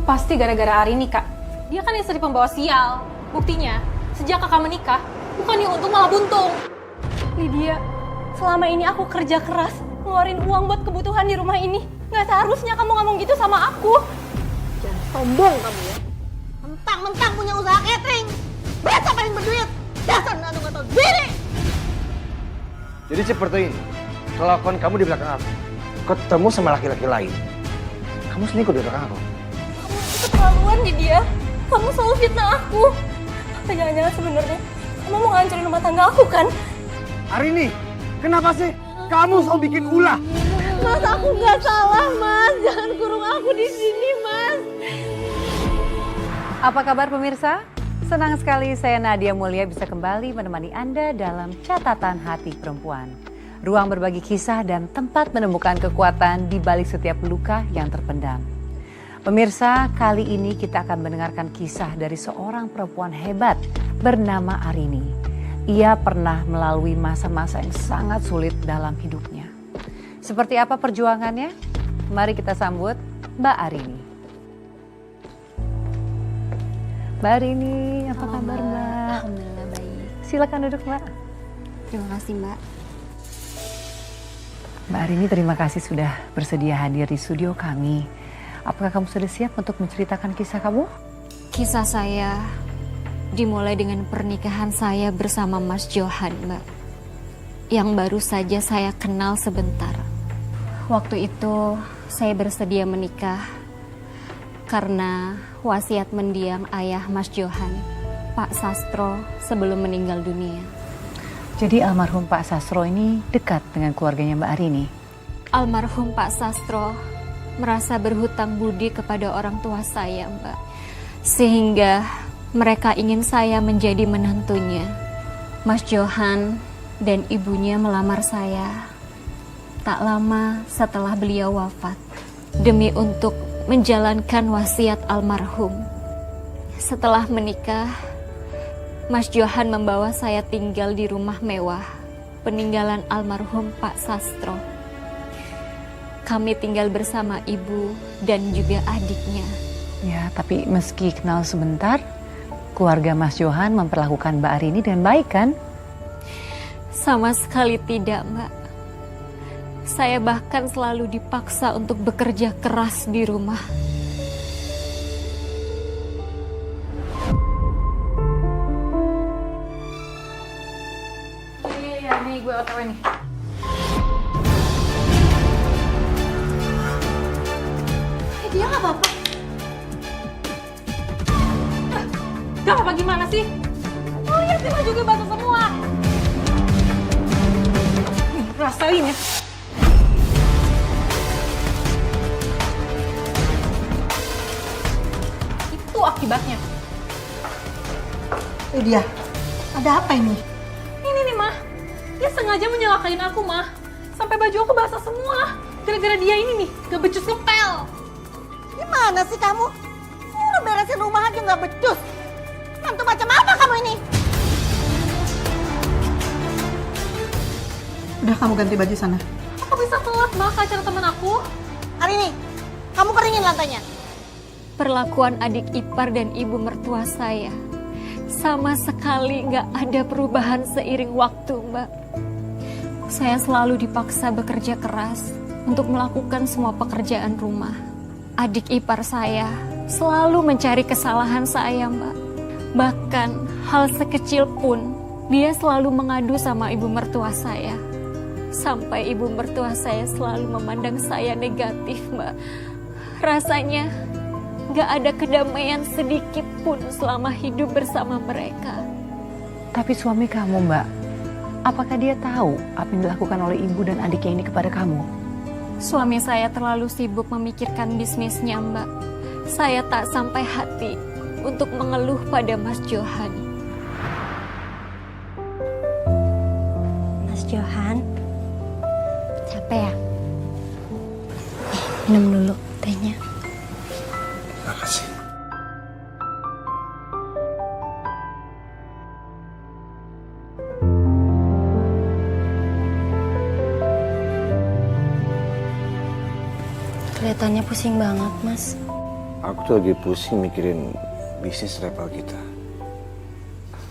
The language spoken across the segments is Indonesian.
pasti gara-gara Arini, Kak. Dia kan istri pembawa sial. Buktinya, sejak kakak menikah, bukannya untung malah buntung. Lydia, selama ini aku kerja keras, ngeluarin uang buat kebutuhan di rumah ini. Nggak seharusnya kamu ngomong gitu sama aku. Jangan sombong kamu ya. Mentang-mentang punya usaha catering. Biasa paling berduit. Dasar nggak tahu diri. Jadi seperti ini, kelakuan kamu di belakang aku, ketemu sama laki-laki lain, kamu selingkuh di belakang aku. Kamu itu keterlaluan ya dia. Kamu selalu fitnah aku. Apa jangan-jangan sebenarnya kamu mau ngancurin rumah tangga aku kan? Arini, kenapa sih kamu selalu bikin ulah? Mas, aku nggak salah, Mas. Jangan kurung aku di sini, Mas. Apa kabar pemirsa? Senang sekali saya Nadia Mulia bisa kembali menemani Anda dalam Catatan Hati Perempuan. Ruang berbagi kisah dan tempat menemukan kekuatan di balik setiap luka yang terpendam. Pemirsa, kali ini kita akan mendengarkan kisah dari seorang perempuan hebat bernama Arini. Ia pernah melalui masa-masa yang sangat sulit dalam hidupnya. Seperti apa perjuangannya? Mari kita sambut Mbak Arini. Mbak Arini, apa kabar Mbak? Alhamdulillah baik. Silakan duduk Mbak. Terima kasih Mbak. Mbak Arini, terima kasih sudah bersedia hadir di studio kami. Apakah kamu sudah siap untuk menceritakan kisah kamu? Kisah saya dimulai dengan pernikahan saya bersama Mas Johan, Mbak. Yang baru saja saya kenal sebentar. Waktu itu saya bersedia menikah karena wasiat mendiang ayah Mas Johan, Pak Sastro, sebelum meninggal dunia. Jadi almarhum Pak Sastro ini dekat dengan keluarganya Mbak Arini? Almarhum Pak Sastro merasa berhutang budi kepada orang tua saya, Mbak. Sehingga mereka ingin saya menjadi menantunya. Mas Johan dan ibunya melamar saya tak lama setelah beliau wafat, demi untuk menjalankan wasiat almarhum. Setelah menikah, Mas Johan membawa saya tinggal di rumah mewah peninggalan almarhum Pak Sastro. Kami tinggal bersama ibu dan juga adiknya. Ya, tapi meski kenal sebentar, keluarga Mas Johan memperlakukan Mbak Arini dengan baik kan? Sama sekali tidak, Mbak. Saya bahkan selalu dipaksa untuk bekerja keras di rumah. Iya, nih gue OTW nih. Dia nggak apa-apa. Gak apa-apa gimana sih? Oh lihat sih baju gue basah semua. Nih, rasain ya. Itu akibatnya. Dia, ada apa ini? Ini nih, Mah. Dia sengaja menyalakain aku, Mah. Sampai baju aku basah semua. Gara-gara dia ini nih, gak becus ngepel. Gimana sih kamu? Udah beresin rumah aja nggak becus. Mantu macam apa kamu ini? Udah, kamu ganti baju sana. Aku bisa telat, Mah, ke acara temen aku. Hari ini, kamu keringin lantainya. Perlakuan adik ipar dan ibu mertua saya sama sekali nggak ada perubahan seiring waktu, Mbak. Saya selalu dipaksa bekerja keras untuk melakukan semua pekerjaan rumah. Adik ipar saya selalu mencari kesalahan saya, Mbak. Bahkan hal sekecil pun dia selalu mengadu sama ibu mertua saya. Sampai ibu mertua saya selalu memandang saya negatif, Mbak. Rasanya gak ada kedamaian sedikit pun selama hidup bersama mereka. Tapi suami kamu Mbak, apakah dia tahu apa yang dilakukan oleh ibu dan adiknya ini kepada kamu? Suami saya terlalu sibuk memikirkan bisnisnya, Mbak. Saya tak sampai hati untuk mengeluh pada Mas Johan. Mas Johan, capek ya? Minum dulu tehnya. Makasih. Kelihatannya pusing banget, Mas. Aku tuh lagi pusing mikirin bisnis travel kita.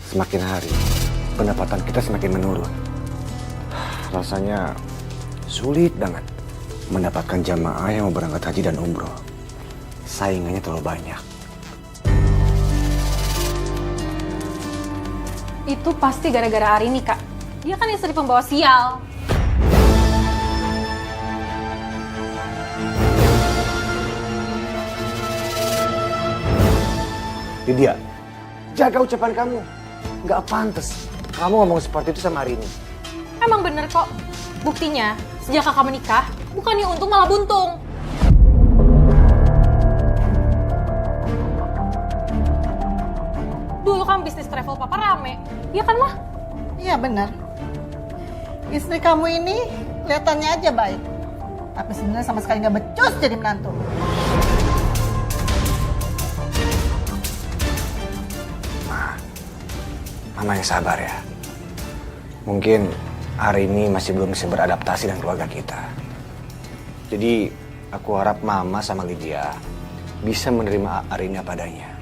Semakin hari, pendapatan kita semakin menurun. Rasanya sulit banget mendapatkan jamaah yang mau berangkat haji dan umroh. Saingannya terlalu banyak. Itu pasti gara-gara Arini, Kak. Dia kan istri pembawa sial. Lydia, jaga ucapan kamu. Nggak pantas kamu ngomong seperti itu sama Arini. Emang bener kok. Buktinya, sejak kakak menikah, bukannya untung malah buntung. Dulu kan bisnis travel papa rame. Iya kan, Mah? Iya benar. Istri kamu ini kelihatannya aja baik. Tapi sebenarnya sama sekali nggak becus jadi menantu. Mama yang sabar ya. Mungkin hari ini masih belum bisa beradaptasi dengan keluarga kita. Jadi aku harap Mama sama Lydia bisa menerima Arini apa adanya.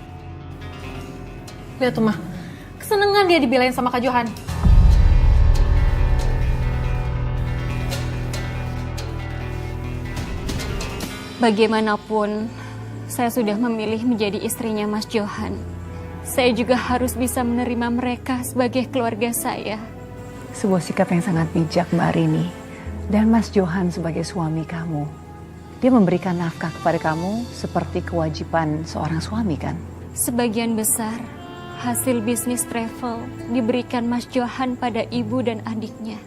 Lihat tuh, Mah. Kesenengan dia dibelain sama Kak Johan. Bagaimanapun, saya sudah memilih menjadi istrinya Mas Johan. Saya juga harus bisa menerima mereka sebagai keluarga saya. Sebuah sikap yang sangat bijak Mbak Arini. Dan Mas Johan sebagai suami kamu. Dia memberikan nafkah kepada kamu seperti kewajiban seorang suami kan? Sebagian besar hasil bisnis travel diberikan Mas Johan pada ibu dan adiknya.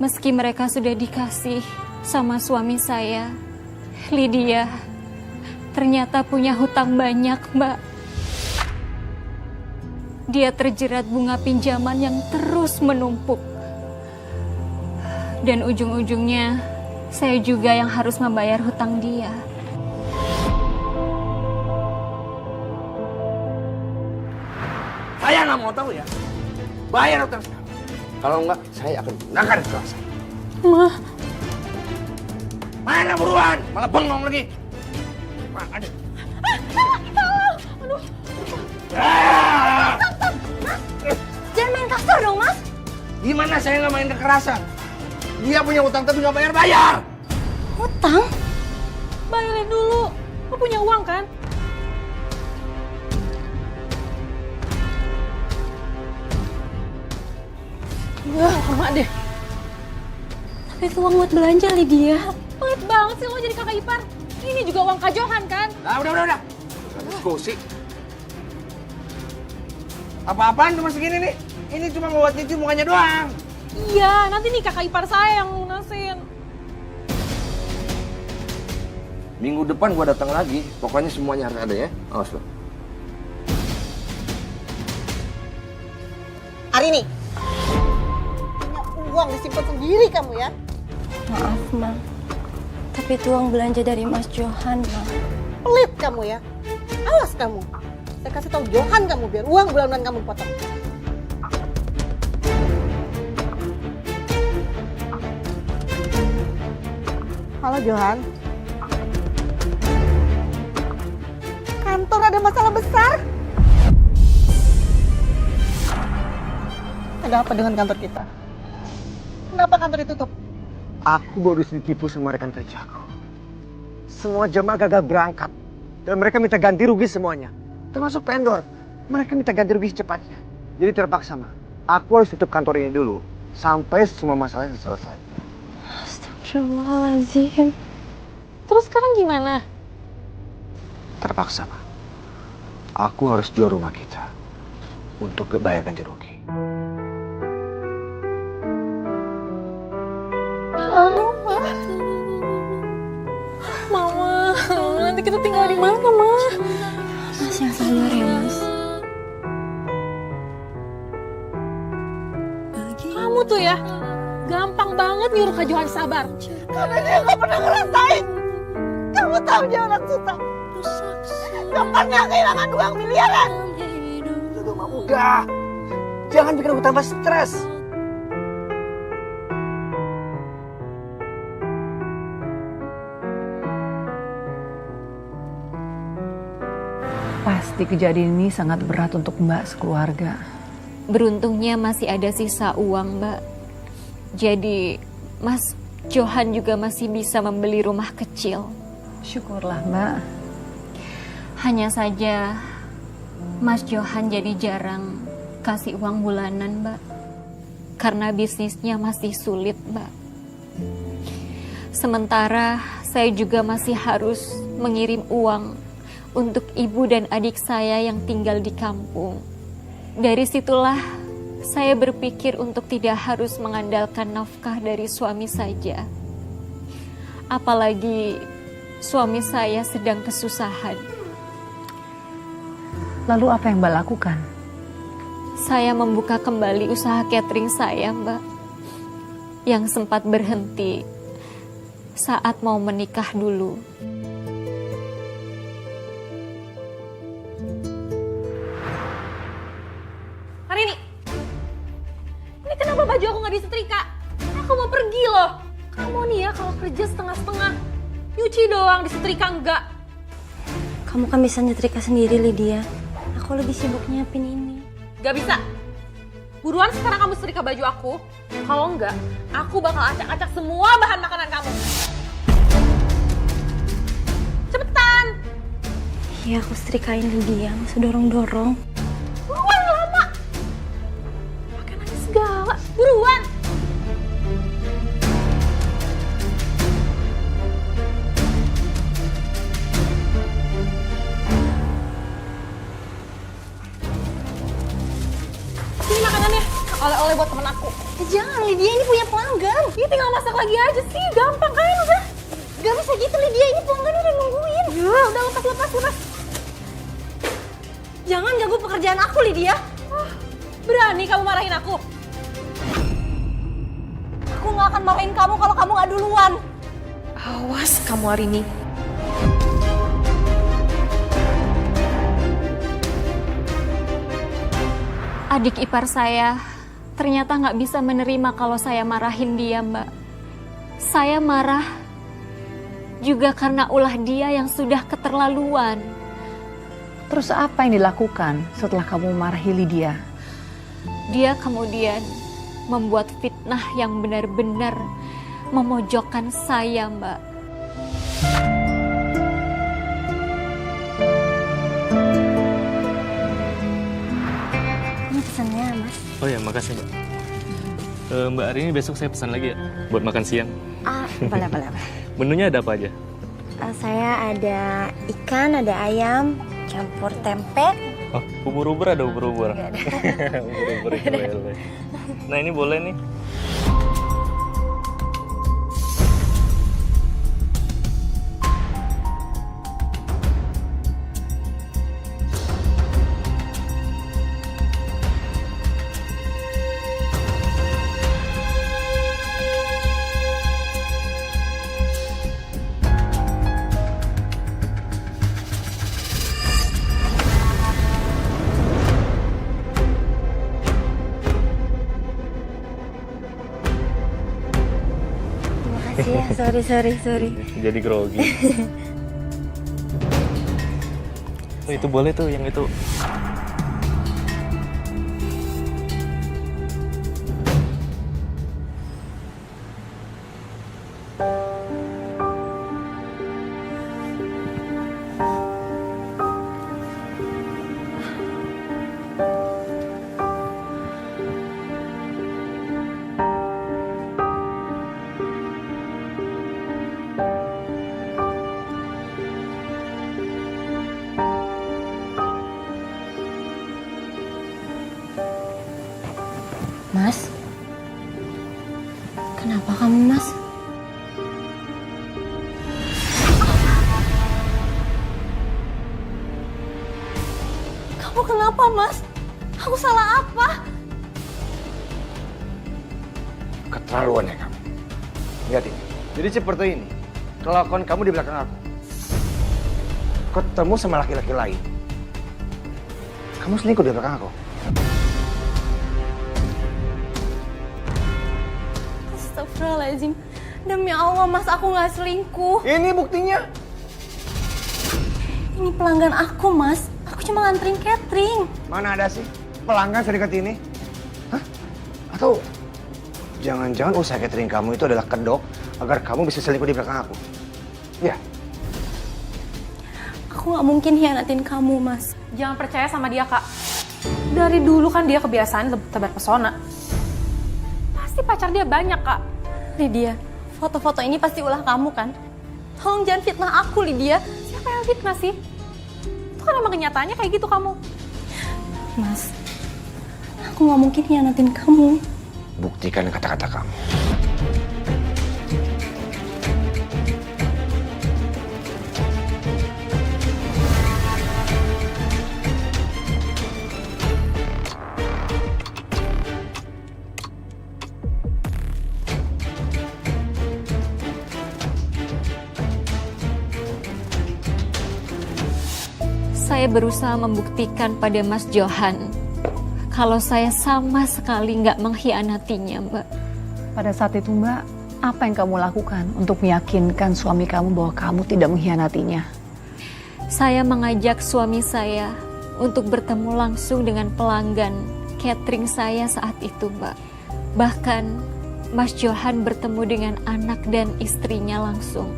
Meski mereka sudah dikasih sama suami saya, Lydia ternyata punya hutang banyak, Mbak. Dia terjerat bunga pinjaman yang terus menumpuk. Dan ujung-ujungnya saya juga yang harus membayar hutang dia. Saya nggak mau tahu ya. Bayar hutang sekarang. Kalau enggak, saya akan gunakan kekerasan. Mah, Mana buruan? Malah bengong lagi. Ada. Jangan main kasar dong, Mas. Gimana saya nggak main kekerasan? Dia punya utang tapi nggak bayar. Hutang? bayarin dulu. Lo punya uang kan? Wah, lama deh. Tapi itu uang buat belanja, Lydia. Pelit banget sih lo jadi kakak ipar. Ini juga uang Kak Johan kan? Nah, udah. Diskusi. Apa-apaan cuma segini nih? Ini cuma mau buat cuci mukanya doang. Iya, nanti nih kakak ipar saya yang lunasin. Minggu depan gua datang lagi. Pokoknya semuanya harus ada ya. Awas lo. Arini, punya uang disimpan sendiri kamu ya? Maaf, Ma. Tapi itu uang belanja dari Mas Johan, Ma. Pelit kamu ya? Awas kamu. Saya kasih tahu Johan kamu biar uang bulanan kamu potong. Halo Johan. Kantor ada masalah besar. Ada apa dengan kantor kita? Kenapa kantor ditutup? Aku baru ditipu sama rekan kerjaku. Semua jamaah gagal berangkat. Dan mereka minta ganti rugi semuanya. Termasuk vendor. Mereka minta ganti rugi secepatnya. Jadi terpaksa, Ma. Aku harus tutup kantor ini dulu. Sampai semua masalahnya selesai. Astagfirullahaladzim. Terus sekarang gimana? Terpaksa, Ma. Aku harus jual rumah kita. Untuk bayar ganti rugi. Mama, nanti kita tinggal di mana, Ma? Mas yang sabar ya, Mas. Kamu tuh ya, gampang banget nyuruh Kak Johan sabar. Karena dia nggak pernah ngerasain. Kamu tahu dia orang susah. Gak pernah kehilangan uang miliaran. Itu mah udah. Jangan bikin aku tambah stres. Pasti kejadian ini sangat berat untuk Mbak sekeluarga. Beruntungnya masih ada sisa uang, Mbak. Jadi, Mas Johan juga masih bisa membeli rumah kecil. Syukurlah Mbak. Hanya saja, Mas Johan jadi jarang kasih uang bulanan, Mbak. Karena bisnisnya masih sulit, Mbak. Sementara saya juga masih harus mengirim uang untuk ibu dan adik saya yang tinggal di kampung. Dari situlah saya berpikir untuk tidak harus mengandalkan nafkah dari suami saja. Apalagi suami saya sedang kesusahan. Lalu apa yang Mbak lakukan? Saya membuka kembali usaha catering saya, Mbak. Yang sempat berhenti saat mau menikah dulu. Karini, ini kenapa baju aku nggak disetrika? Aku mau pergi loh. Kamu nih ya kalau kerja setengah-setengah. Nyuci doang, disetrika enggak. Kamu kan bisa nyetrika sendiri, Lydia. Aku lagi sibuk nyiapin ini. Gak bisa. Buruan sekarang kamu setrika baju aku. Kalau enggak, aku bakal acak-acak semua bahan makanan kamu. Cepetan. Iya, aku setrikain Lydia. Masih dorong-dorong. Buruan lama. Pakai nangis segala. Buruan. Ini makanannya. Oleh-oleh buat temen aku. Jangan, Lydia, ini punya pelanggan. Ini tinggal masak lagi aja sih. Gampang kan udah. Gak bisa gitu, Lydia. Ini pelanggan udah nungguin. Ya udah lepas. Jangan ganggu pekerjaan aku, Lydia. Berani kamu marahin aku? Aku gak akan marahin kamu kalau kamu gak duluan. Awas kamu hari ini. Adik ipar saya ternyata nggak bisa menerima kalau saya marahin dia, Mbak. Saya marah juga karena ulah dia yang sudah keterlaluan. Terus apa yang dilakukan setelah kamu marahi Lydia? Dia kemudian membuat fitnah yang benar-benar memojokkan saya, Mbak. Ini pesannya, Mas. Oh ya, makasih Mbak. Mbak, hari ini besok saya pesan lagi ya, buat makan siang. Boleh. Menunya ada apa aja? Saya ada ikan, ada ayam, campur tempe. Oh, ubur-ubur ada ubur-ubur. Ubur-ubur boleh. Nah, ini boleh nih. Makasih ya, sorry. Jadi grogi. Oh, itu boleh tuh, yang itu. Mas? Kenapa kamu, Mas? Kamu kenapa, Mas? Aku salah apa? Keterlaluan ya kamu. Lihat ini. Jadi seperti ini. Kelakuan kamu di belakang aku. Ketemu sama laki-laki lain. Kamu selingkuh di belakang aku. Astagfirullahaladzim. Demi Allah, Mas, aku nggak selingkuh. Ini buktinya. Ini pelanggan aku, Mas. Aku cuma nganterin catering. Mana ada sih pelanggan sedekat ini? Hah? Atau jangan-jangan usaha catering kamu itu adalah kedok agar kamu bisa selingkuh di belakang aku? Ya. Aku nggak mungkin hianatin kamu, Mas. Jangan percaya sama dia, Kak. Dari dulu kan dia kebiasaan tebar pesona. Pasti pacar dia banyak, Kak. Lydia, foto-foto ini pasti ulah kamu kan? Tolong jangan fitnah aku, Lydia. Siapa yang fitnah sih? Itu kan emang kenyataannya kayak gitu kamu. Mas, aku nggak mungkin hianatin kamu. Buktikan kata-kata kamu. Saya berusaha membuktikan pada Mas Johan kalau saya sama sekali nggak mengkhianatinya, Mbak. Pada saat itu Mbak, apa yang kamu lakukan untuk meyakinkan suami kamu bahwa kamu tidak mengkhianatinya? Saya mengajak suami saya untuk bertemu langsung dengan pelanggan catering saya saat itu, Mbak. Bahkan Mas Johan bertemu dengan anak dan istrinya langsung.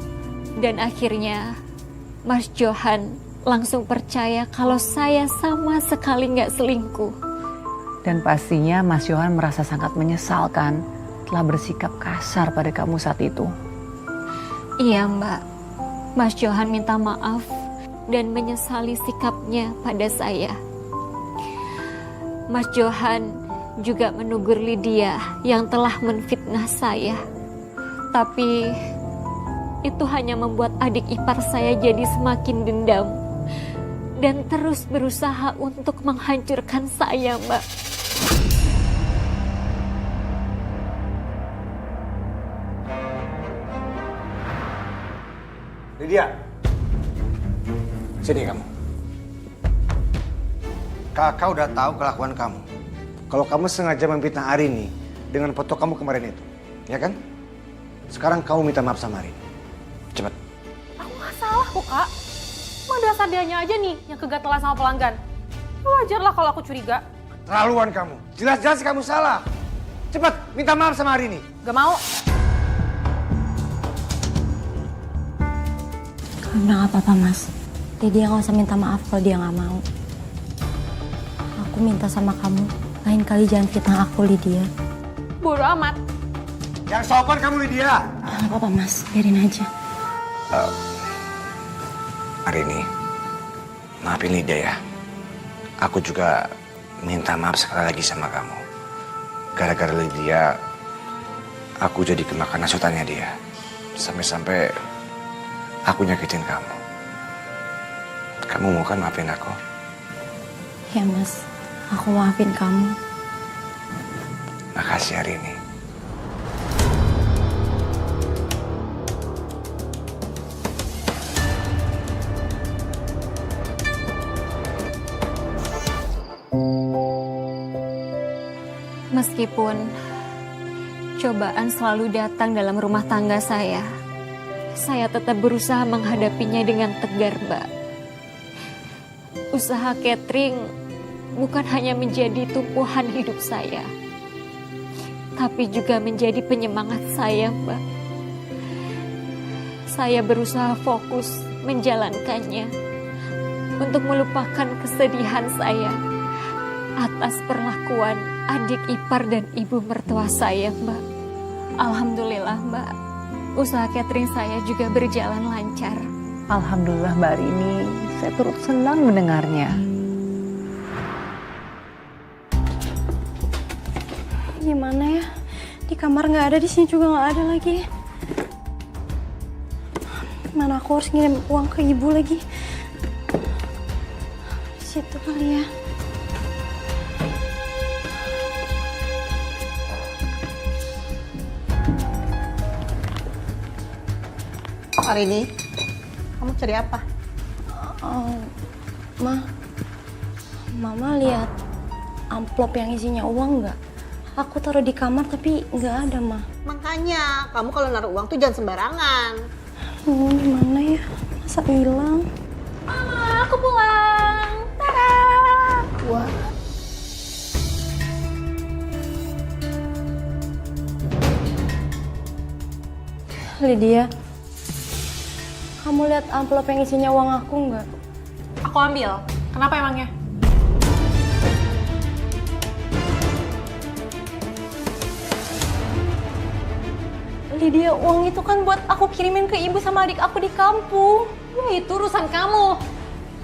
Dan akhirnya Mas Johan langsung percaya kalau saya sama sekali nggak selingkuh. Dan pastinya Mas Johan merasa sangat menyesalkan telah bersikap kasar pada kamu saat itu. Iya, Mbak. Mas Johan minta maaf dan menyesali sikapnya pada saya. Mas Johan juga menegur Lydia yang telah menfitnah saya. Tapi itu hanya membuat adik ipar saya jadi semakin dendam dan terus berusaha untuk menghancurkan saya, Mbak. Lydia, sini kamu. Kakak udah tahu kelakuan kamu. Kalau kamu sengaja memfitnah Arini dengan foto kamu kemarin itu, ya kan? Sekarang kamu minta maaf sama Arini. Cepat. Aku nggak salah kok, Kak. Emang dasar dianya aja nih yang kegatelan sama pelanggan. Wajar lah kalau aku curiga. Terlaluan kamu. Jelas-jelas kamu salah. Cepat, minta maaf sama Arini. Gak mau. Udah gak apa-apa, Mas. Lydia nggak usah minta maaf kalau dia nggak mau. Aku minta sama kamu, lain kali jangan fitnah aku, Lydia. Bodoh amat. Yang sopan kamu, Lydia. Gak apa-apa, Mas. Biarin aja. Arini, maafin Lydia ya. Aku juga minta maaf sekali lagi sama kamu. Gara-gara Lydia, aku jadi kemakan hasutannya dia. Sampai-sampai aku nyakitin kamu. Kamu mau kan maafin aku? Ya, Mas. Aku maafin kamu. Makasih Arini. Meskipun cobaan selalu datang dalam rumah tangga saya tetap berusaha menghadapinya dengan tegar, Mbak. Usaha catering bukan hanya menjadi tumpuan hidup saya, tapi juga menjadi penyemangat saya, Mbak. Saya berusaha fokus menjalankannya untuk melupakan kesedihan saya atas perlakuan adik ipar dan ibu mertua saya, Mbak. Alhamdulillah, Mbak. Usaha catering saya juga berjalan lancar. Alhamdulillah Mbak Arini, saya turut senang mendengarnya. Gimana ya? Di kamar nggak ada, di sini juga nggak ada lagi. Mana aku harus ngirim uang ke ibu lagi? Di situ kali ya. Arini, kamu cari apa? Mama lihat amplop yang isinya uang nggak? Aku taruh di kamar tapi nggak ada, Ma. Makanya, kamu kalau naruh uang tuh jangan sembarangan. Gimana ya? Masa hilang? Mama, aku pulang. Tada! gua. Lydia, kamu lihat amplop yang isinya uang aku nggak? Aku ambil. Kenapa emangnya? Lydia, uang itu kan buat aku kirimin ke ibu sama adik aku di kampung. Ya itu urusan kamu.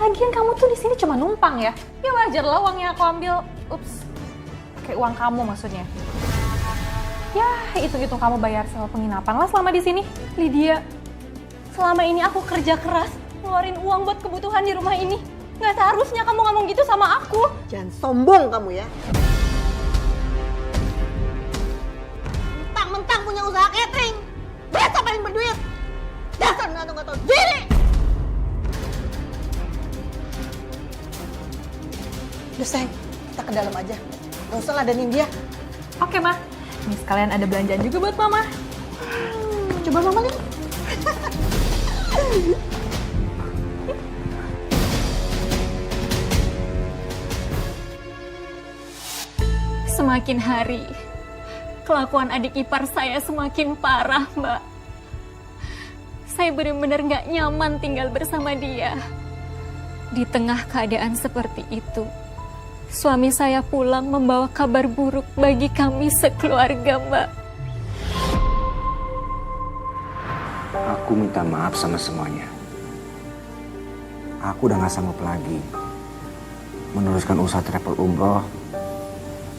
Lagian kamu tuh di sini cuma numpang ya. Ya wajar lah uangnya aku ambil. Ups. Kayak uang kamu maksudnya. Ya, hitung-hitung kamu bayar sewa penginapan lah selama di sini. Lydia, selama ini aku kerja keras ngeluarin uang buat kebutuhan di rumah ini. Nggak seharusnya kamu ngomong gitu sama aku. Jangan sombong kamu ya. Mentang-mentang punya usaha catering. Biasa paling berduit. Dasar nggak tahu diri. Udah sayang, kita ke dalam aja. Gak usah ladenin dia. Oke, Ma. Ini sekalian ada belanjaan juga buat Mama. Coba mama lihat. Semakin hari, kelakuan adik ipar saya semakin parah, Mbak. Saya benar-benar nggak nyaman tinggal bersama dia. Di tengah keadaan seperti itu, suami saya pulang membawa kabar buruk bagi kami sekeluarga, Mbak. Aku minta maaf sama semuanya. Aku udah gak sanggup lagi meneruskan usaha travel umroh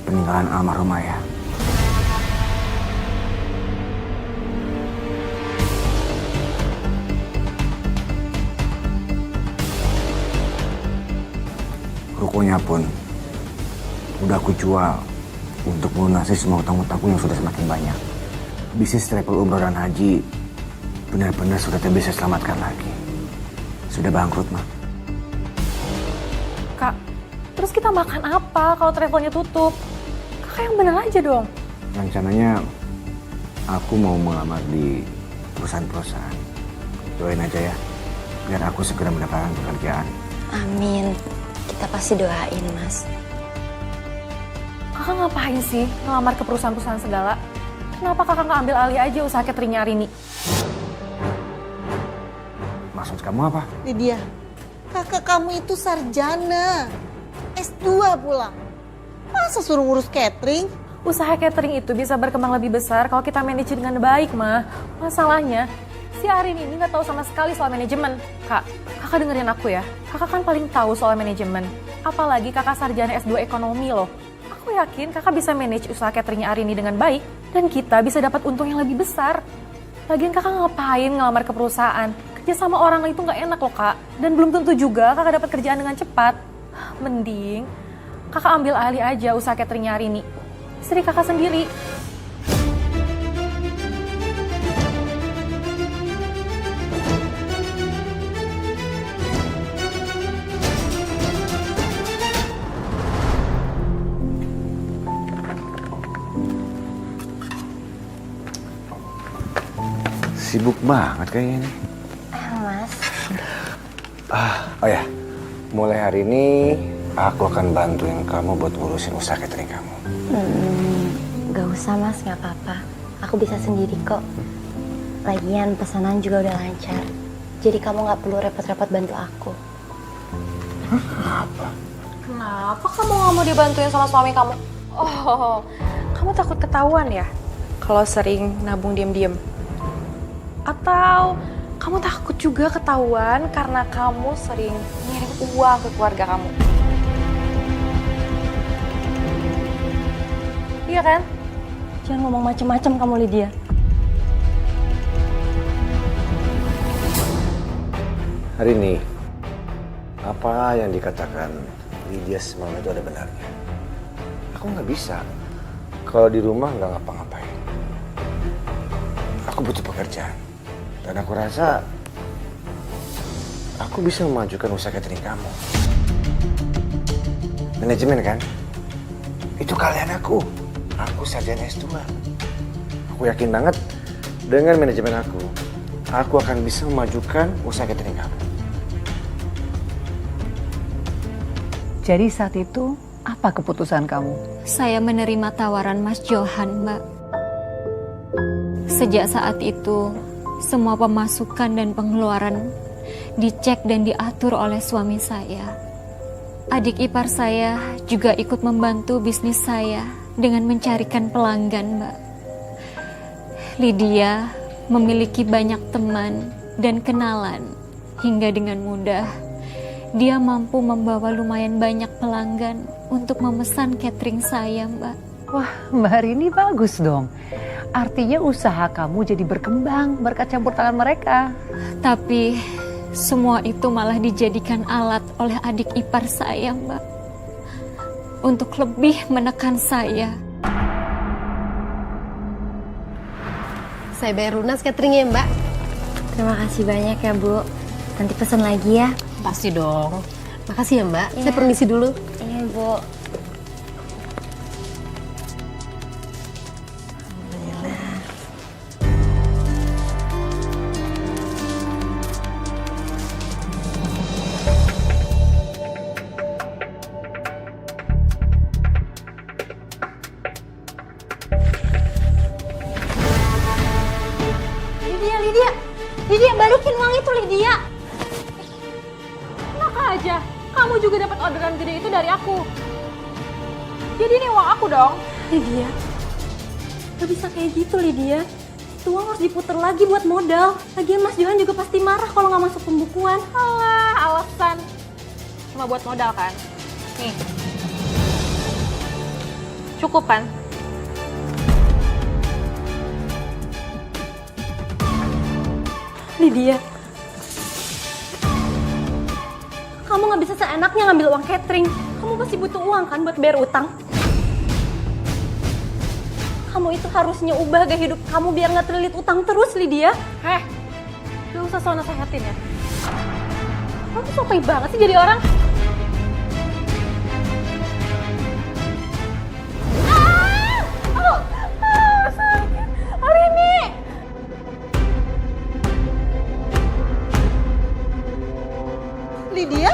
peninggalan almarhum ayah. Rukonya pun udah aku jual untuk melunasi semua utang-utangku yang sudah semakin banyak. Bisnis travel umroh dan haji benar-benar sudah tidak bisa selamatkan lagi. Sudah bangkrut, Ma. Kak, terus kita makan apa kalau travelnya tutup? Kakak yang bener aja dong. Rencananya aku mau melamar di perusahaan-perusahaan. Doain aja ya, biar aku segera mendapatkan pekerjaan. Amin. Kita pasti doain, Mas. Kakak ngapain sih ngelamar ke perusahaan-perusahaan segala? Kenapa kakak nggak ambil alih aja usaha cateringnya Arini? Maksud kamu apa? Lydia, kakak kamu itu sarjana. S2 pula. Masa suruh ngurus catering? Usaha catering itu bisa berkembang lebih besar kalau kita manage dengan baik, Ma. Masalahnya, si Arini ini nggak tahu sama sekali soal manajemen. Kak, kakak dengerin aku ya. Kakak kan paling tahu soal manajemen. Apalagi kakak sarjana S2 ekonomi loh. Aku yakin kakak bisa manage usaha cateringnya Arini dengan baik. Dan kita bisa dapat untung yang lebih besar. Lagian kakak ngapain ngelamar ke perusahaan? Kerja sama orang itu nggak enak loh, Kak. Dan belum tentu juga kakak dapat kerjaan dengan cepat. Mending kakak ambil alih aja usaha cateringnya Arini. Istri kakak sendiri. Sibuk banget kayaknya nih. Mas. Oh ya, mulai hari ini aku akan bantuin kamu buat ngurusin usaha catering kamu. Gak usah, Mas. Gak apa-apa. Aku bisa sendiri kok. Lagian pesanan juga udah lancar. Jadi kamu gak perlu repot-repot bantu aku. Apa? Kenapa kamu nggak mau dibantuin sama suami kamu? Oh, kamu takut ketahuan ya? Kalau sering nabung diem-diem? Atau kamu takut juga ketahuan karena kamu sering ngirim uang ke keluarga kamu? Iya kan? Jangan ngomong macem-macem kamu, Lydia. Hari ini, apa yang dikatakan Lydia semalam itu ada benarnya. Aku nggak bisa kalau di rumah nggak ngapa-ngapain. Aku butuh pekerjaan. Dan aku rasa aku bisa memajukan usaha catering kamu. Manajemen kan? Itu kalian aku. Aku sarjana S2. Aku yakin banget dengan manajemen aku akan bisa memajukan usaha catering kamu. Jadi saat itu, apa keputusan kamu? Saya menerima tawaran Mas Johan, Mbak. Sejak saat itu, semua pemasukan dan pengeluaran dicek dan diatur oleh suami saya. Adik ipar saya juga ikut membantu bisnis saya dengan mencarikan pelanggan, Mbak. Lydia memiliki banyak teman dan kenalan hingga dengan mudah dia mampu membawa lumayan banyak pelanggan untuk memesan catering saya, Mbak. Wah, Mbak Rini bagus dong. Artinya usaha kamu jadi berkembang berkat campur tangan mereka. Tapi semua itu malah dijadikan alat oleh adik ipar saya, Mbak. Untuk lebih menekan saya. Saya bayar lunas cateringnya Mbak. Terima kasih banyak ya Bu. Nanti pesan lagi ya. Pasti dong. Makasih ya Mbak. Iya. Saya permisi dulu. Iya Bu. Lydia, balikin uang itu, Lydia. Enak aja, kamu juga dapat orderan gede itu dari aku. Jadi ini uang aku dong. Lydia, gak bisa kayak gitu, Lydia. Itu uang harus diputer lagi buat modal. Lagian Mas Johan juga pasti marah kalau nggak masuk pembukuan. Alah, alasan. Cuma buat modal kan? Nih. Cukup kan? Lydia, kamu nggak bisa seenaknya ngambil uang catering. Kamu pasti butuh uang kan buat bayar utang. Kamu itu harusnya ubah gaya hidup kamu biar nggak terlilit utang terus, Lydia. Gak usah soal nasehatin ya. Kamu sotoy banget sih jadi orang. Sakit. Arini! Lydia?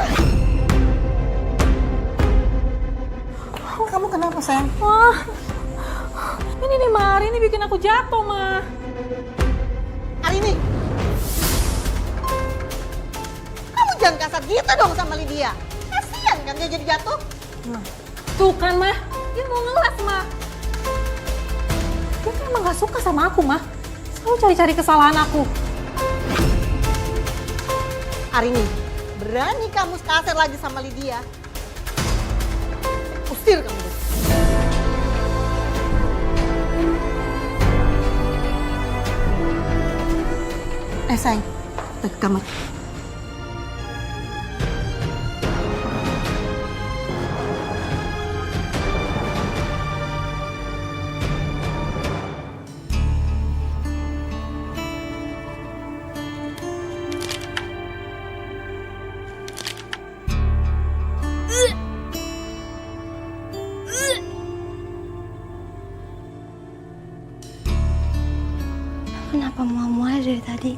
Kamu kenapa sayang? Wah, ini nih Ma, Arini bikin aku jatuh, Ma. Arini! Kamu jangan kasar gitu dong sama Lydia. Kasian kan dia jadi jatuh. Tuh kan, Ma. Dia mau ngeles, Ma. Dia kan emang gak suka sama aku, Ma. Selalu cari-cari kesalahan aku. Arini, berani kamu kasar lagi sama Lydia? Usir kamu. Sayang, kita ke kamar. Kenapa mual-mual dari tadi?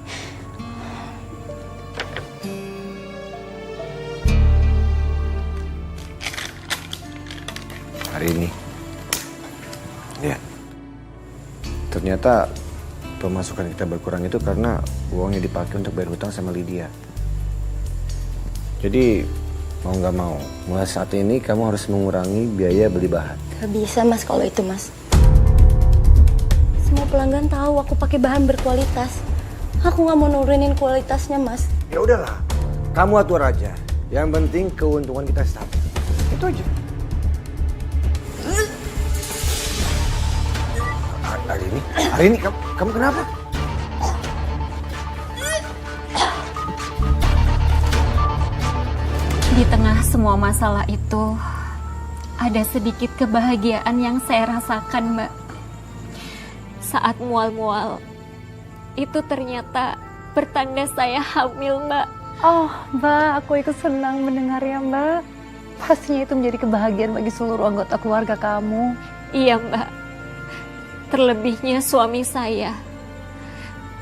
Hari ini. Ya. Ternyata pemasukan kita berkurang itu karena uangnya dipakai untuk bayar hutang sama Lydia. Jadi mau nggak mau, mulai saat ini kamu harus mengurangi biaya beli bahan. Gak bisa Mas kalau itu Mas. Semua pelanggan tahu aku pakai bahan berkualitas. Aku nggak mau nurunin kualitasnya Mas. Ya udahlah, kamu atur aja. Yang penting keuntungan kita stabil. Itu aja. Hari ini kamu kenapa? Di tengah semua masalah itu, ada sedikit kebahagiaan yang saya rasakan, Mbak. Saat mual-mual, itu ternyata pertanda saya hamil, Mbak. Oh, Mbak, aku ikut senang mendengarnya, Mbak. Pastinya itu menjadi kebahagiaan bagi seluruh anggota keluarga kamu. Iya, Mbak. Terlebihnya suami saya,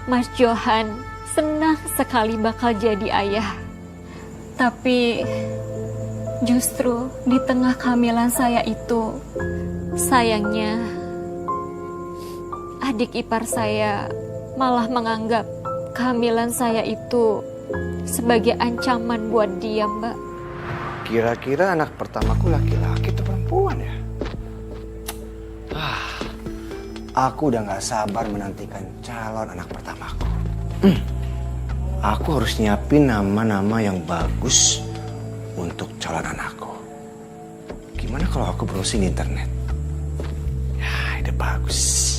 Mas Johan, senang sekali bakal jadi ayah. Tapi Justru di tengah kehamilan saya itu, sayangnya adik ipar saya malah menganggap kehamilan saya itu sebagai ancaman buat dia, Mbak. Kira-kira anak pertamaku laki-laki atau perempuan ya? Aku udah gak sabar menantikan calon anak pertamaku. Aku harus nyiapin nama-nama yang bagus untuk calon anakku. Gimana kalau aku browsing di internet? Ya, ide bagus.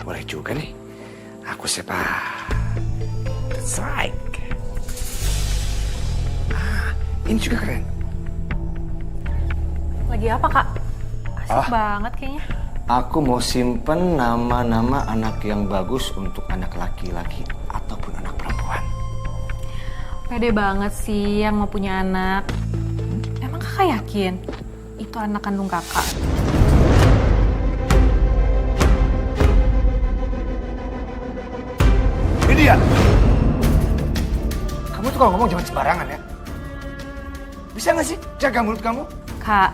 Boleh juga nih. Aku siapa? That's right. Ini juga keren. Lagi apa, Kak? Asik banget kayaknya. Aku mau simpen nama-nama anak yang bagus untuk anak laki-laki ataupun anak perempuan. Pede banget sih yang mau punya anak. Emang Kakak yakin itu anak kandung Kakak? Lydia! Kamu tuh kalau ngomong jangan sembarangan ya. Bisa nggak sih jaga mulut kamu? Kak,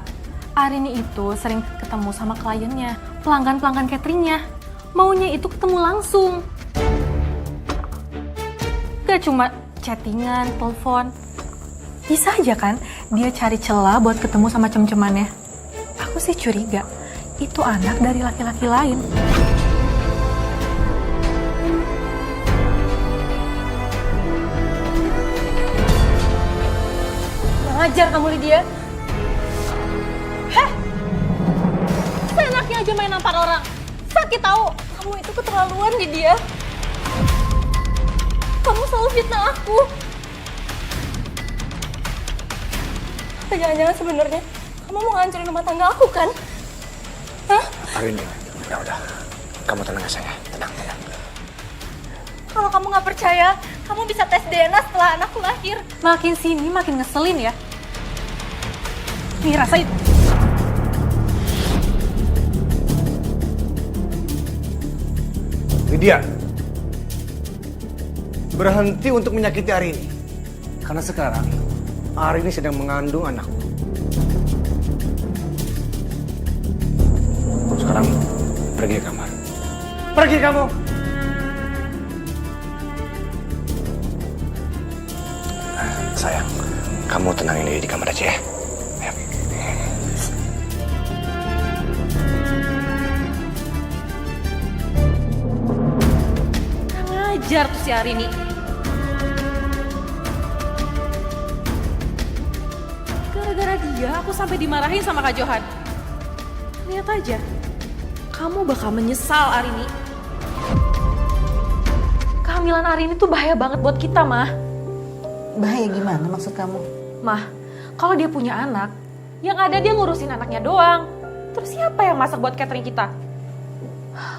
Arini itu sering ketemu sama kliennya, pelanggan-pelanggan cateringnya. Maunya itu ketemu langsung. Gak cuma chattingan, telepon. Bisa aja kan dia cari celah buat ketemu sama cem-cemannya. Aku sih curiga, itu anak dari laki-laki lain. Ngajar kamu, Lydia. Seenaknya aja main nampar orang. Sakit tahu. Kamu itu keterlaluan, Lydia. Kamu selalu fitnah aku. Jangan-jangan sebenarnya kamu mau ngancurin rumah tangga aku kan? Hah? Arini, udah. Kamu tenang ya saya. Tenang. Kalau kamu nggak percaya, kamu bisa tes DNA setelah anakku lahir. Makin sini makin ngeselin ya. Nih, rasain. Lydia, berhenti untuk menyakiti Arini. Karena sekarang Arini sedang mengandung anakku. Sekarang pergi ke kamar. Pergi kamu! Sayang, kamu tenangin diri di kamar aja ya. Ayo. Ngajar tuh si Arini. Gara-gara dia aku sampai dimarahin sama Kak Johan. Lihat aja, kamu bakal menyesal Arini. Kehamilan Arini tuh bahaya banget buat kita, Mah. Bahaya gimana maksud kamu? Mah, kalau dia punya anak, yang ada dia ngurusin anaknya doang. Terus siapa yang masak buat catering kita?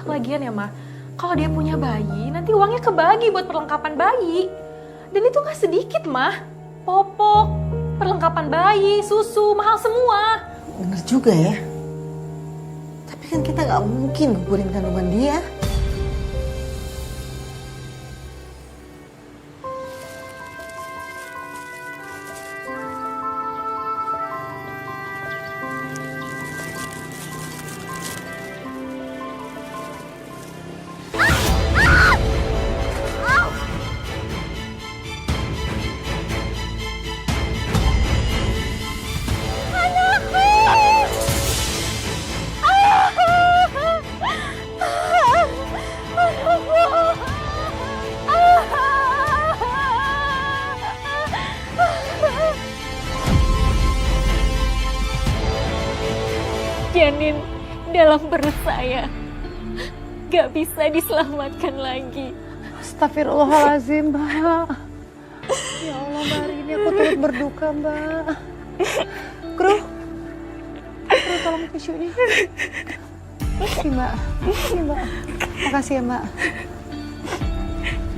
Lagian ya, Mah, kalau dia punya bayi, nanti uangnya kebagi buat perlengkapan bayi. Dan itu gak sedikit, Mah. Popok, perlengkapan bayi, susu, mahal semua. Bener juga ya. Tapi kan kita gak mungkin gugurin kandungan dia. Janin dalam perut saya gak bisa diselamatkan lagi. Astagfirullahaladzim, Mbak. Ya Allah, Mbak Arini, aku turut berduka, Mbak. Kru, tolong tisunya. Makasih, Mbak. Makasih ya, Mbak.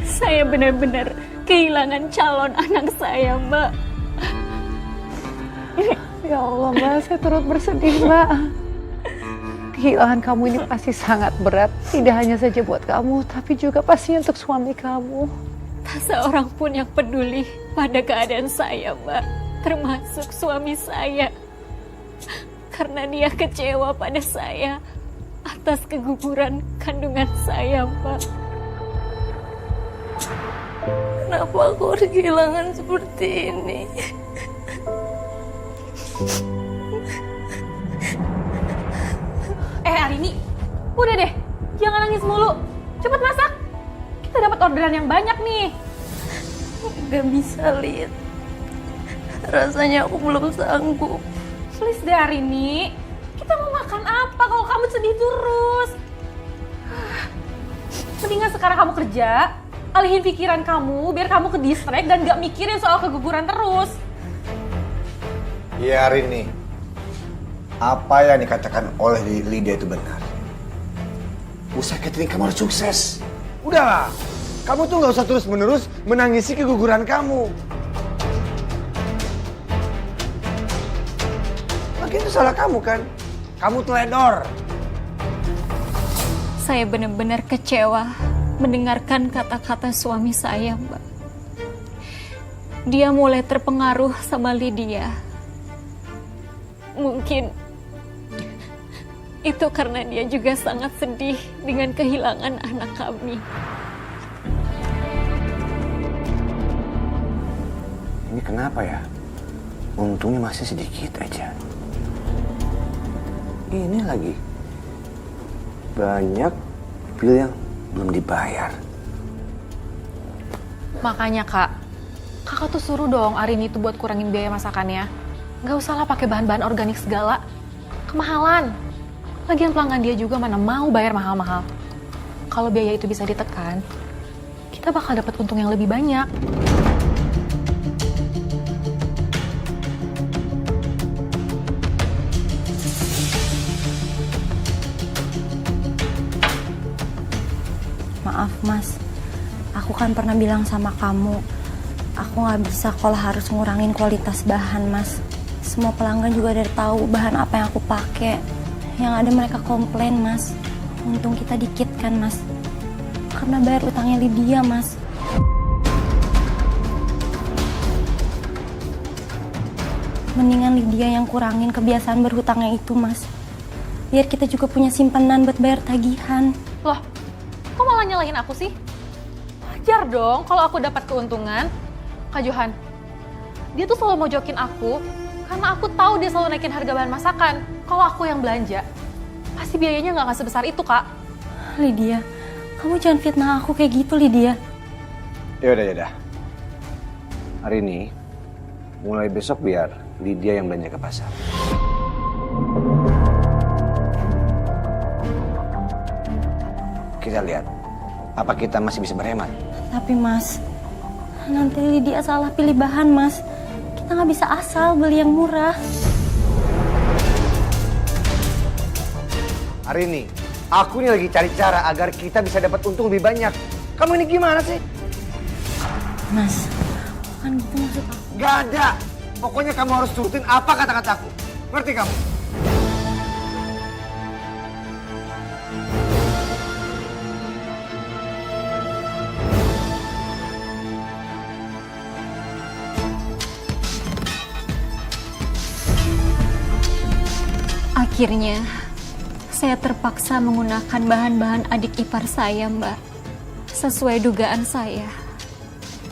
Saya benar-benar kehilangan calon anak saya, Mbak. Ya Allah, Mbak, saya turut bersedih, Mbak. Kehilangan kamu ini pasti sangat berat. Tidak hanya saja buat kamu, tapi juga pastinya untuk suami kamu. seorang pun yang peduli pada keadaan saya, Mbak. Termasuk suami saya. Karena dia kecewa pada saya atas keguguran kandungan saya, Mbak. Kenapa aku harus kehilangan seperti ini? Arini, udah deh, jangan nangis mulu. Cepet masak. Kita dapat orderan yang banyak nih. Gak bisa, Lid. Rasanya aku belum sanggup. Please deh Arini, kita mau makan apa kalau kamu sedih terus? Mendingan sekarang kamu kerja, alihin pikiran kamu biar kamu ke distract dan gak mikirin soal keguguran terus. Iya Rini, apa yang dikatakan oleh Lydia itu benar. Usaha catering kamu harus sukses. Udahlah, kamu tuh gak usah terus-menerus menangisi keguguran kamu. Lagi itu salah kamu kan? Kamu teledor. Saya benar-benar kecewa mendengarkan kata-kata suami saya, Mbak. Dia mulai terpengaruh sama Lydia. Mungkin itu karena dia juga sangat sedih dengan kehilangan anak kami. Ini kenapa ya? Untungnya masih sedikit aja. Ini lagi banyak bil yang belum dibayar. Makanya kakak tuh suruh dong Arini tuh buat kurangin biaya masakannya. Gak usah lah pakai bahan-bahan organik segala. Kemahalan. Lagian pelanggan dia juga mana mau bayar mahal-mahal. Kalau biaya itu bisa ditekan, kita bakal dapat untung yang lebih banyak. Maaf, Mas. Aku kan pernah bilang sama kamu, aku nggak bisa kalau harus ngurangin kualitas bahan, Mas. Semua pelanggan juga udah tahu bahan apa yang aku pakai. Yang ada mereka komplain, Mas. Untung kita dikit kan, Mas. Karena bayar utangnya Lydia, Mas. Mendingan Lydia yang kurangin kebiasaan berhutangnya itu, Mas. Biar kita juga punya simpanan buat bayar tagihan. Loh, kok malah nyalahin aku sih? Wajar dong kalau aku dapat keuntungan. Kak Johan, dia tuh selalu mojokin aku karena aku tahu dia selalu naikin harga bahan masakan. Kalau aku yang belanja, pasti biayanya nggak sebesar itu, Kak. Lydia, kamu jangan fitnah aku kayak gitu, Lydia. Yaudah. Hari ini, mulai besok biar Lydia yang belanja ke pasar. Kita lihat, apa kita masih bisa berhemat? Tapi, Mas, nanti Lydia salah pilih bahan, Mas. Kita nggak bisa asal beli yang murah. Hari ini, aku ini lagi cari cara agar kita bisa dapat untung lebih banyak. Kamu ini gimana sih? Mas, bukan gitu maksud aku. Gak ada. Pokoknya kamu harus turutin apa kata-kataku. Ngerti kamu? Akhirnya, saya terpaksa menggunakan bahan-bahan adik ipar saya, Mbak. Sesuai dugaan saya,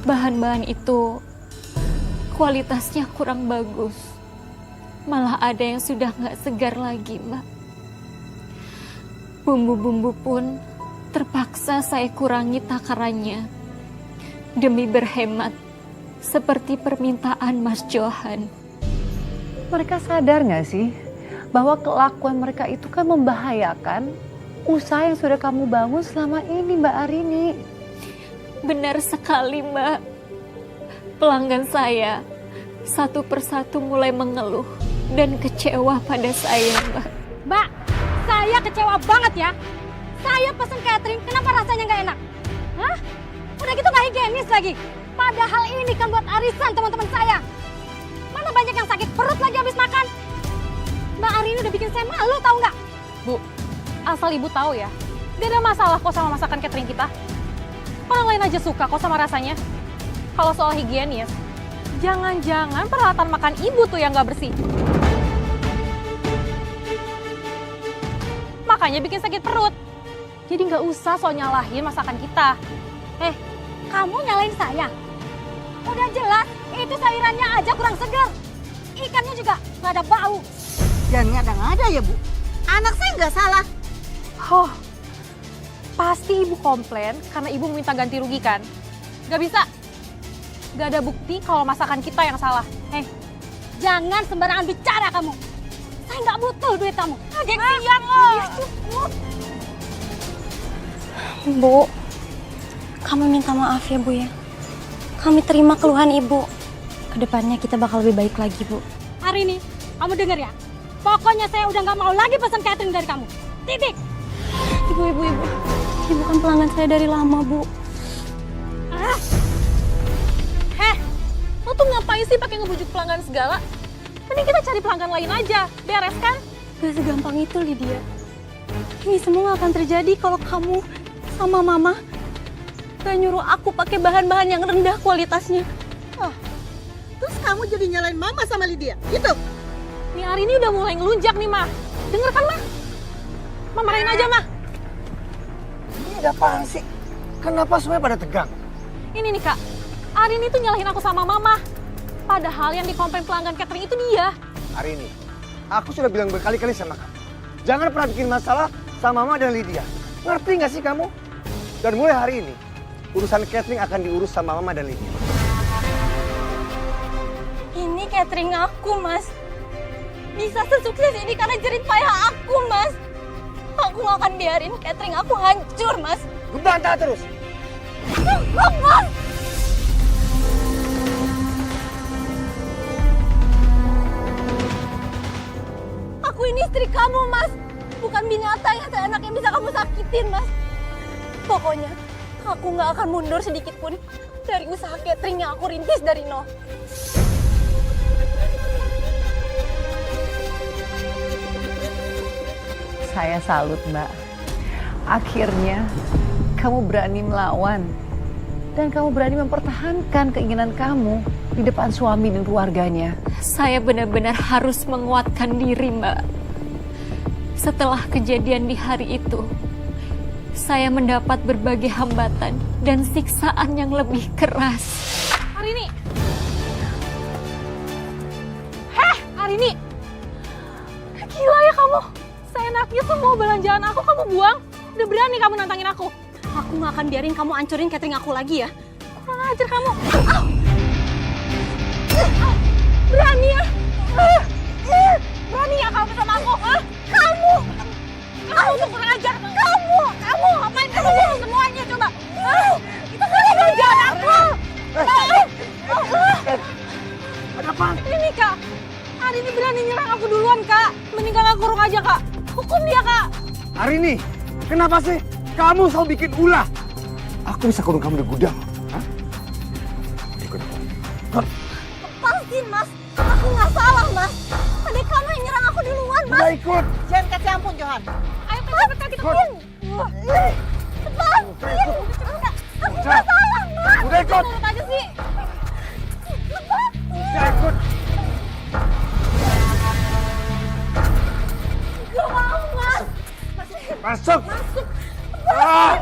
bahan-bahan itu kualitasnya kurang bagus. Malah ada yang sudah nggak segar lagi, Mbak. Bumbu-bumbu pun terpaksa saya kurangi takarannya demi berhemat, seperti permintaan Mas Johan. Mereka sadar nggak sih bahwa kelakuan mereka itu kan membahayakan usaha yang sudah kamu bangun selama ini, Mbak Arini? Benar sekali, Mbak. Pelanggan saya satu persatu mulai mengeluh dan kecewa pada saya, Mbak. Mbak, saya kecewa banget ya. Saya pesen catering, kenapa rasanya nggak enak? Hah? Udah gitu nggak higienis lagi. Padahal ini kan buat arisan teman-teman saya. Mana banyak yang sakit perut lagi habis makan. Mbak Arini udah bikin saya malu, tahu nggak? Bu, asal ibu tahu ya, gak ada masalah kok sama masakan catering kita. Orang lain aja suka kok sama rasanya. Kalau soal higienis, jangan-jangan peralatan makan ibu tuh yang nggak bersih. Makanya bikin sakit perut. Jadi nggak usah so nyalahin masakan kita. Kamu nyalain saya? Udah jelas, itu sayurannya aja kurang segar. Ikannya juga nggak ada bau. Dan ngada-ngada ya Bu. Anak saya nggak salah. Oh, pasti ibu komplain karena ibu minta ganti rugi kan? Gak bisa. Gak ada bukti kalau masakan kita yang salah. Jangan sembarangan bicara kamu. Saya nggak butuh duit kamu. Gengsi yang lo. Bu, kamu minta maaf ya Bu ya. Kami terima keluhan Ibu. Kedepannya kita bakal lebih baik lagi Bu. Hari ini, kamu denger ya? Pokoknya saya udah gak mau lagi pesan catering dari kamu. Titik. Ibu. Ibu kan pelanggan saya dari lama Bu. Lo tuh ngapain sih pakai ngebujuk pelanggan segala? Mending kita cari pelanggan lain aja. Beres kan? Gak segampang itu Lydia. Ini semua akan terjadi kalau kamu sama Mama gak nyuruh aku pakai bahan-bahan yang rendah kualitasnya. Terus kamu jadi nyalain Mama sama Lydia, gitu? Nih hari ini udah mulai ngelunjak nih, Mah. Denger kan, Mah? Mah marahin aja, Mah. Ini ada apaan sih? Kenapa semuanya pada tegang? Ini nih, Kak. Hari ini tuh nyalahin aku sama Mama. Padahal yang dikomplain pelanggan catering itu dia. Hari ini, aku sudah bilang berkali-kali sama kamu. Jangan pernah bikin masalah sama Mama dan Lydia. Ngerti nggak sih kamu? Dan mulai hari ini, urusan catering akan diurus sama Mama dan Lydia. Ini catering aku, Mas. Bisa sesukses ini karena jerih payah aku, Mas. Aku gak akan biarin catering aku hancur, Mas. Bantah terus. Mas! Aku ini istri kamu, Mas. Bukan binatang yang seenaknya bisa kamu sakitin, Mas. Pokoknya, aku gak akan mundur sedikit pun dari usaha catering yang aku rintis dari nol. Saya salut, Mbak. Akhirnya kamu berani melawan dan kamu berani mempertahankan keinginan kamu di depan suami dan keluarganya. Saya benar-benar harus menguatkan diri, Mbak. Setelah kejadian di hari itu, saya mendapat berbagai hambatan dan siksaan yang lebih keras. Hari ini. Hari ini. Gila ya kamu. Seenaknya semua belanjaan aku kamu buang. Udah berani kamu nantangin aku. Aku gak akan biarin kamu hancurin catering aku lagi ya. Kurang ajar kamu. Berani ya? Berani ya kamu sama aku? Kamu tuh kurang ajar. Kamu ngapain kamu buang semuanya coba? Itu kan belanjaan aku. Ada apaan? Ini Kak. Hari ini berani nyerang aku duluan Kak. Mending Kakak kurung aja Kak. Hukum dia Kak. Hari ini, kenapa sih kamu selalu bikin ulah? Aku bisa kurung kamu di gudang. Hah? Ikut aku. Lepasin, Mas. Aku gak salah, Mas. Tadi kamu yang nyerang aku duluan, Mas. Udah ikut. Jangan kasih ampun, Johan. Ayo cepet kita kurung. Lepasin. Aku gak salah, Mas. Udah ikut. Nurut aja sih. Udah ikut. Gak mau, Mas. Masuk. Ah!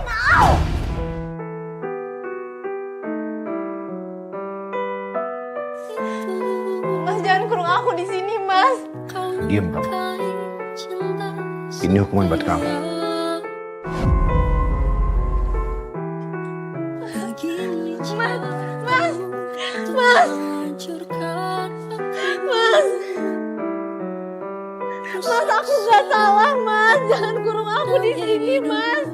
Mas, jangan kurung aku di sini, Mas. Diam kamu. Ini hukuman buat kamu. Mas, aku gak salah, Mas. Jangan kurung aku di sini, Mas.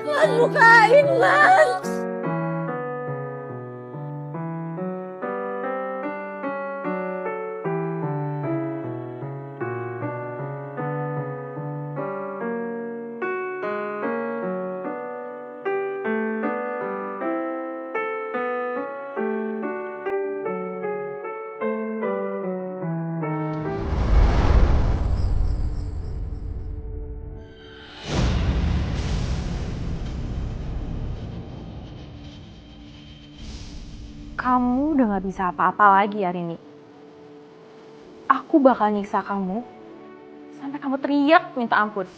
Mas, bukain, Mas. Kamu udah gak bisa apa-apa lagi hari ini. Aku bakal nyiksa kamu sampai kamu teriak minta ampun.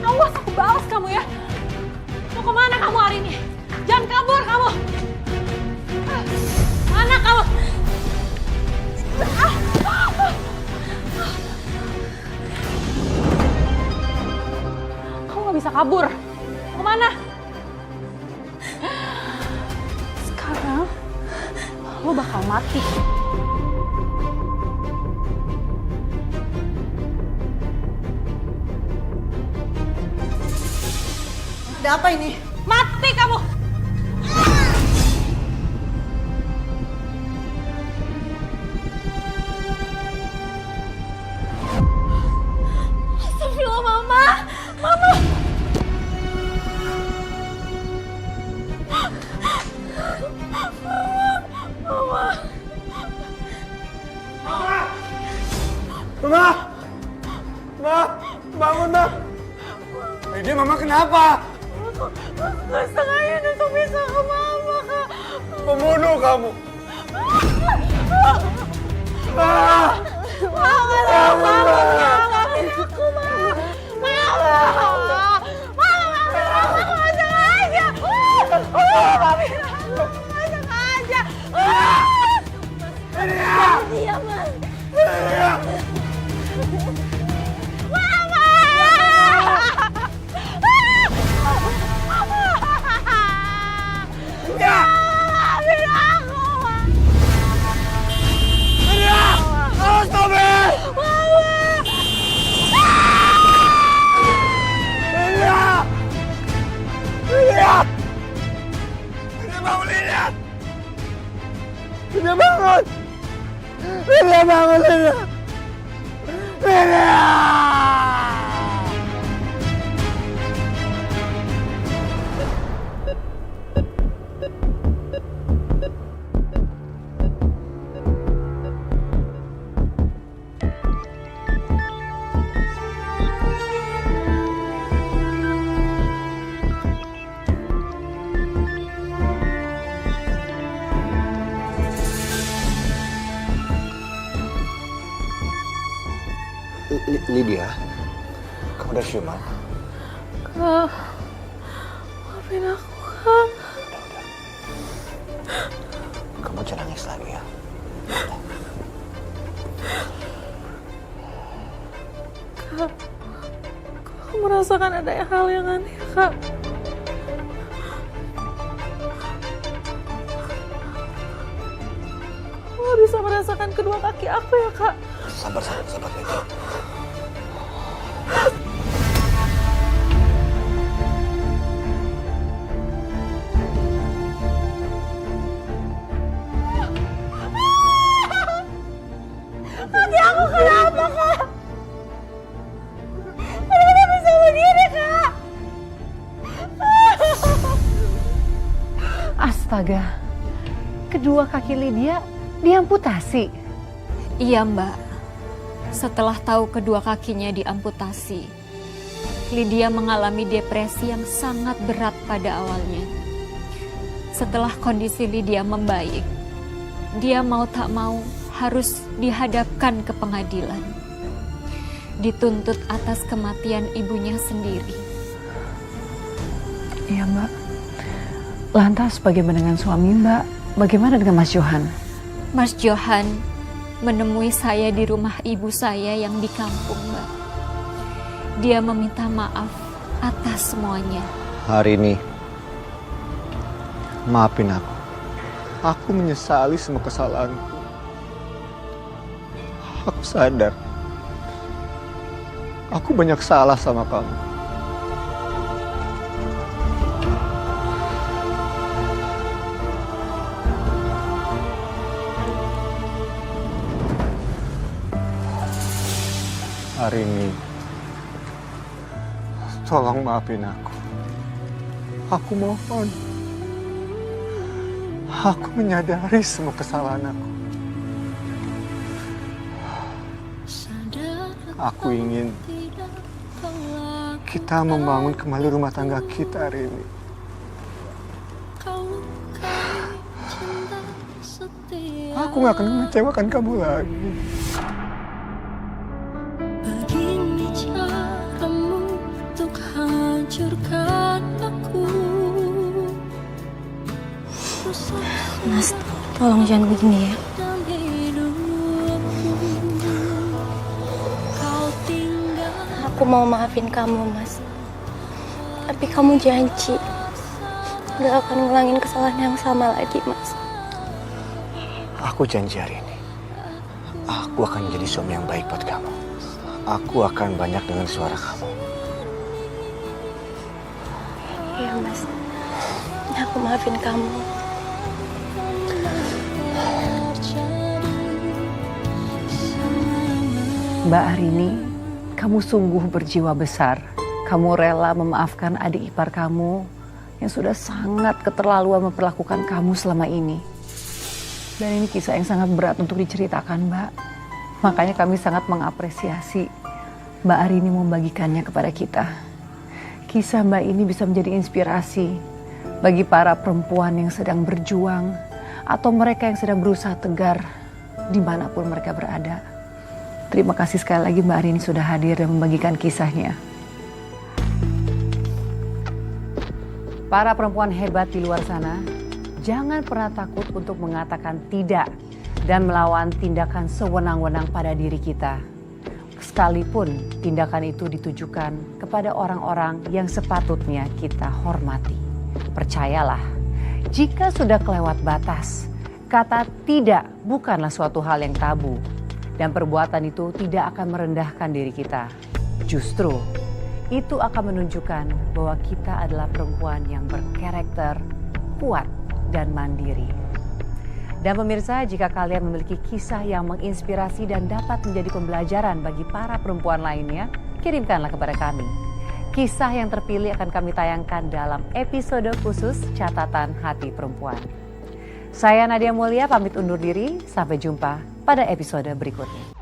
Awas aku balas kamu ya. Mau kemana kamu hari ini? Jangan kabur kamu. Mana kamu? Kamu gak bisa kabur. Mau kemana? Sekarang lo bakal mati. Ada apa ini? Mati kamu! Astagfirullah, Mama! Mama! Mama! Ma! Bangun, Ma! Lydia, Mama kenapa? Gak sengaja untuk bisa ke Mama, Kak. Pembunuh kamu! Mama, maafin aku, Mama. Mama, gak sengaja. Maafin aku, gak sengaja. Diam, Mas. Lydia bangun! Lydia bangun, Lydia! Lydia! Lydia, kamu udah siuman? Kak, maafin aku, Kak. Kamu jangan nangis lagi ya. Kak, aku merasakan ada hal yang aneh, Kak. Aku gak bisa merasakan kedua kaki aku ya, Kak. Sabar, Lydia. Kaki aku kenapa, Kak? Kenapa bisa begini, Kak? Astaga, kedua kaki Lydia diamputasi. Iya, Mbak. Setelah tahu kedua kakinya diamputasi, Lydia mengalami depresi yang sangat berat pada awalnya. Setelah kondisi Lydia membaik, dia mau tak mau harus dihadapkan ke pengadilan. Dituntut atas kematian ibunya sendiri. Iya, Mbak. Lantas bagaimana dengan suami Mbak? Bagaimana dengan Mas Johan? Mas Johan menemui saya di rumah ibu saya yang di kampung, Mbak. Dia meminta maaf atas semuanya. Hari ini, maafin aku. Aku menyesali semua kesalahanku. Aku sadar, aku banyak salah sama kamu. Hari ini, tolong maafin aku. Aku mohon. Aku menyadari semua kesalahan aku. Aku ingin kita membangun kembali rumah tangga kita hari ini. Aku gak akan mengecewakan kamu lagi. Begini caramu untuk hancurkan aku. Mas, tolong jangan begini ya. Dan hidupku kau tinggal. Aku mau maafin kamu, Mas. Tapi kamu janji gak akan ngulangin kesalahan yang sama lagi, Mas. Aku janji hari ini, aku akan menjadi suami yang baik buat kamu. Aku akan banyak dengan suara kamu. Iya, Mas. Aku maafin kamu. Mbak Arini, kamu sungguh berjiwa besar. Kamu rela memaafkan adik ipar kamu yang sudah sangat keterlaluan memperlakukan kamu selama ini. Dan ini kisah yang sangat berat untuk diceritakan, Mbak. Makanya kami sangat mengapresiasi Mbak Arini membagikannya kepada kita. Kisah Mbak ini bisa menjadi inspirasi bagi para perempuan yang sedang berjuang atau mereka yang sedang berusaha tegar dimanapun mereka berada. Terima kasih sekali lagi Mbak Arini sudah hadir dan membagikan kisahnya. Para perempuan hebat di luar sana, jangan pernah takut untuk mengatakan tidak dan melawan tindakan sewenang-wenang pada diri kita. Sekalipun tindakan itu ditujukan kepada orang-orang yang sepatutnya kita hormati. Percayalah, jika sudah kelewat batas, kata tidak bukanlah suatu hal yang tabu. Dan perbuatan itu tidak akan merendahkan diri kita. Justru, itu akan menunjukkan bahwa kita adalah perempuan yang berkarakter, kuat, dan mandiri. Dan pemirsa, jika kalian memiliki kisah yang menginspirasi dan dapat menjadi pembelajaran bagi para perempuan lainnya, kirimkanlah kepada kami. Kisah yang terpilih akan kami tayangkan dalam episode khusus Catatan Hati Perempuan. Saya Nadia Mulia pamit undur diri, sampai jumpa pada episode berikutnya.